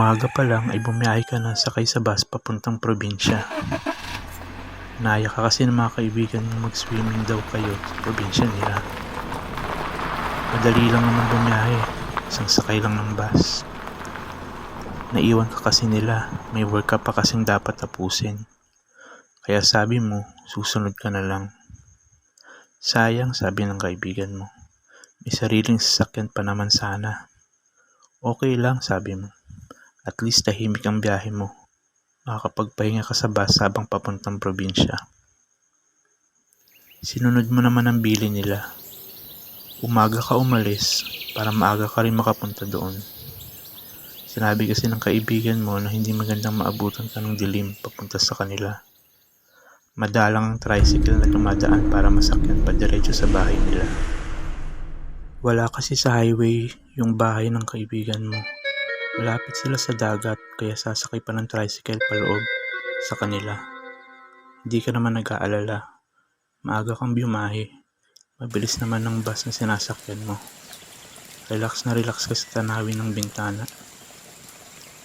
Umaga pa lang ay bumiyahe ka na sakay sa bus papuntang probinsya. Naya ka kasi ng mga kaibigan mong mag-swimming daw kayo sa probinsya nila. Madali lang naman bumiyahe, isang sakay lang ng bus. Naiwan ka kasi nila, may work ka pa kasing dapat tapusin. Kaya sabi mo, susunod ka na lang. Sayang, sabi ng kaibigan mo. May sariling sasakyan pa naman sana. Okay lang, sabi mo. At least tahimik ang biyahe mo. Makakapagpahinga ka sa bus habang papuntang probinsya. Sinunod mo naman ang bili nila. Umaga ka umalis para maaga ka rin makapunta doon. Sinabi kasi ng kaibigan mo na hindi magandang maabutan ka ng dilim papunta sa kanila. Madalang ang tricycle na dumadaan para masakyan pa diretso sa bahay nila. Wala kasi sa highway yung bahay ng kaibigan mo. Malapit sila sa dagat kaya sasakay pa ng tricycle paloob sa kanila. Hindi ka naman nag-aalala. Maaga kang biyahe. Mabilis naman ng bus na sinasakyan mo. Relax na relax ka sa tanawin ng bintana.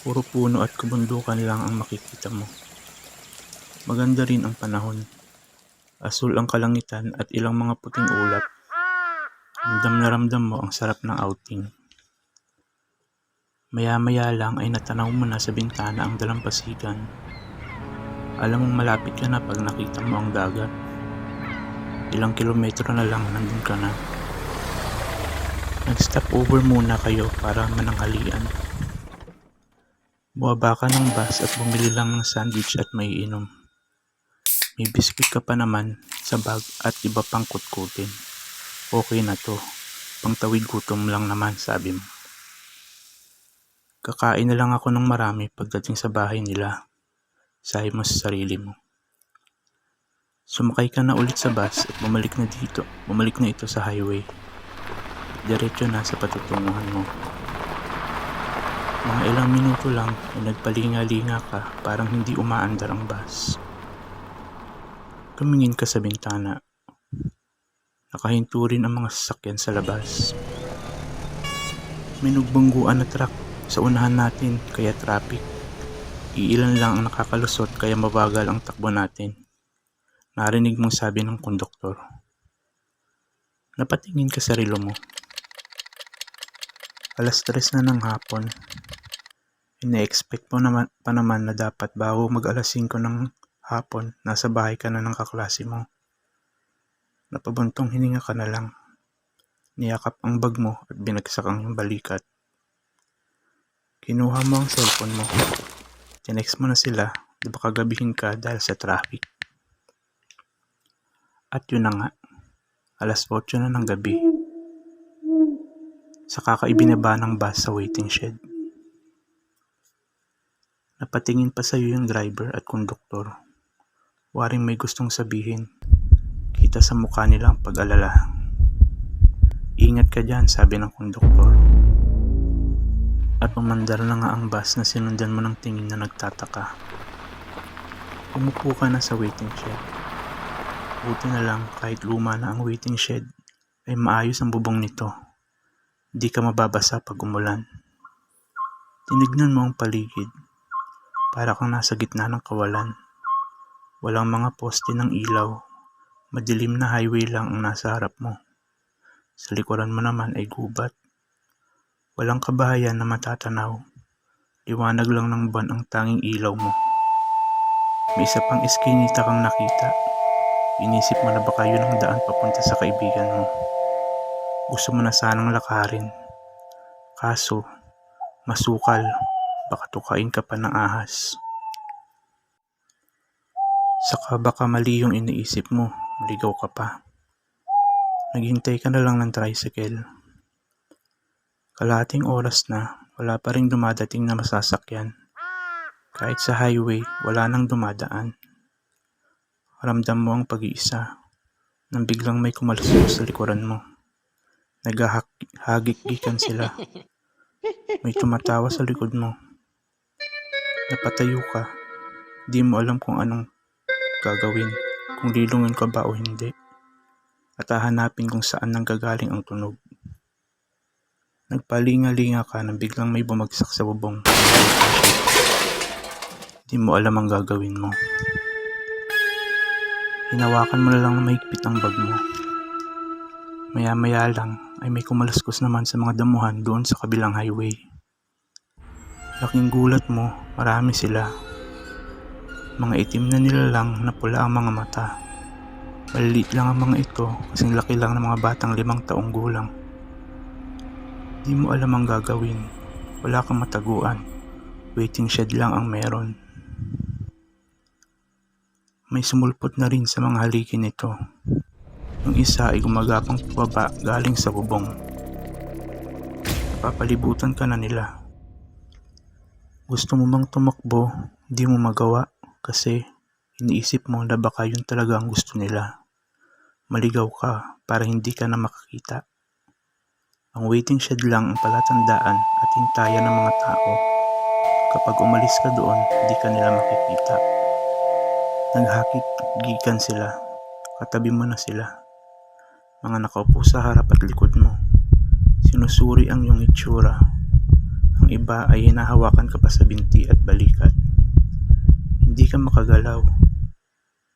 Puro puno at kabundukan lang ang makikita mo. Maganda rin ang panahon. Asul ang kalangitan at ilang mga puting ulap. Ramdam na ramdam mo ang sarap ng outing. Maya-maya lang ay natanaw mo na sa bintana ang dalampasigan. Alam mong malapit ka na pag nakita mo ang dagat. Ilang kilometro na lang nandun ka na. Nag-stop over muna kayo para mananghalian. Buwaba ka ng bus at bumili lang ng sandwich at maiinom. May biskuit ka pa naman sa bag at iba pang kutkutin. Okay na to. Pangtawid gutom lang naman, sabi mo. Kakain na lang ako ng marami pagdating sa bahay nila. Sabi mo sa sarili mo. Sumakay ka na ulit sa bus at bumalik na ito sa highway. Diretso na sa patutunguhan mo. Mga ilang minuto lang ay nagpalinga-linga ka parang hindi umaandar ang bus. Tumingin ka sa bintana. Nakahinto rin ang mga sasakyan sa labas. May nagbangguan na truck sa unahan natin kaya traffic. Iilan lang ang nakakalusot kaya mabagal ang takbo natin. Narinig mong sabi ng konduktor. Napatingin ka sa relo mo. 3:00 na ng hapon. Ina-expect mo naman pa naman na dapat bago mag 5:00 ng hapon, nasa bahay ka na ng kaklase mo. Napabuntong hininga ka na lang. Niyakap ang bag mo at binagsak ang balikat. Kinuha mo ang cellphone mo. Tinext mo na sila, di ba kagabihin ka dahil sa traffic. At yun na nga, 8:00 na ng gabi. Saka ka ibinaba ng bus sa waiting shed. Napatingin pa sa'yo yung driver at konduktor. Waring may gustong sabihin. Kita sa mukha nila ang pag-alala. Ingat ka dyan, sabi ng konduktor. At umandar na nga ang bus na sinundan mo ng tingin na nagtataka. Umupo ka na sa waiting shed. Buti na lang kahit luma na ang waiting shed, ay maayos ang bubong nito. Di ka mababasa pag umulan. Tinignan mo ang paligid. Para kang nasa gitna ng kawalan. Walang mga poste ng ilaw. Madilim na highway lang ang nasa harap mo. Sa likuran mo naman ay gubat. Walang kabahayan na matatanaw. Liwanag lang ng buwan ang tanging ilaw mo. May isa pang eskinita kang nakita. Inisip mo na baka yun ang daan papunta sa kaibigan mo. Gusto mo na sanang lakarin. Kaso, masukal. Baka tukain ka pa ng ahas. Saka baka mali yung iniisip mo. Maligaw ka pa. Naghintay ka na lang ng tricycle. Kalahating oras na, wala pa rin dumadating na masasakyan. Kahit sa highway, wala nang dumadaan. Ramdam mo ang pag-iisa nang biglang may kumalsok sa likuran mo. Naghahagik-gikan sila. May tumatawa sa likod mo. Napatayo ka. Di mo alam kung anong gagawin, kung lilungan ka ba o hindi. At hahanapin kung saan nanggagaling ang tunog. Nagpalinga-linga ka nang biglang may bumagsak sa bubong. Di mo alam ang gagawin mo. Hinawakan mo na lang na mahigpit ang bag mo. Maya-maya lang ay may kumalaskos naman sa mga damuhan doon sa kabilang highway. Laking gulat mo, marami sila. Mga itim na nilalang na pula ang mga mata. Maliliit lang ang mga ito kasing laki lang ng mga batang 5 taong gulang. Di mo alam ang gagawin. Wala kang mataguan. Waiting shed lang ang meron. May sumulpot na rin sa mga haligi nito. Yung isa ay gumagapang pababa galing sa bubong. Napapalibutan ka na nila. Gusto mo mang tumakbo, di mo magawa kasi iniisip mo na baka yun talaga ang gusto nila. Maligaw ka para hindi ka na makakita. Ang waiting shed lang ang palatandaan at hintayan ng mga tao. Kapag umalis ka doon, di ka nila makikita. Naghakit-gikan sila. Katabi mo na sila. Mga nakaupo sa harap at likod mo. Sinusuri ang iyong itsura. Ang iba ay hinahawakan ka pa sa binti at balikat. Hindi ka makagalaw.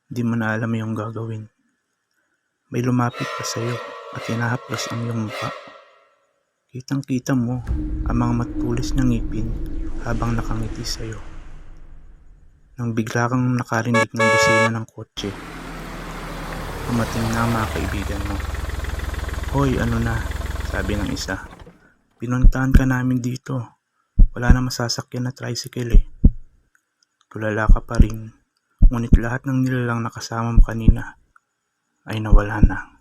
Hindi mo na alam yung gagawin. May lumapit pa sa'yo at hinahaplos ang iyong mukha. Kitang-kita mo ang mga matulis na ngipin habang nakangiti sa'yo. Nang bigla kang nakarinig ng busina ng kotse. Dumating na ang mga kaibigan mo. Hoy, ano na? Sabi ng isa. Pinuntahan ka namin dito. Wala na masasakyan na tricycle eh. Tulala ka pa rin. Ngunit lahat ng nilalang nakasama mo kanina ay nawala na.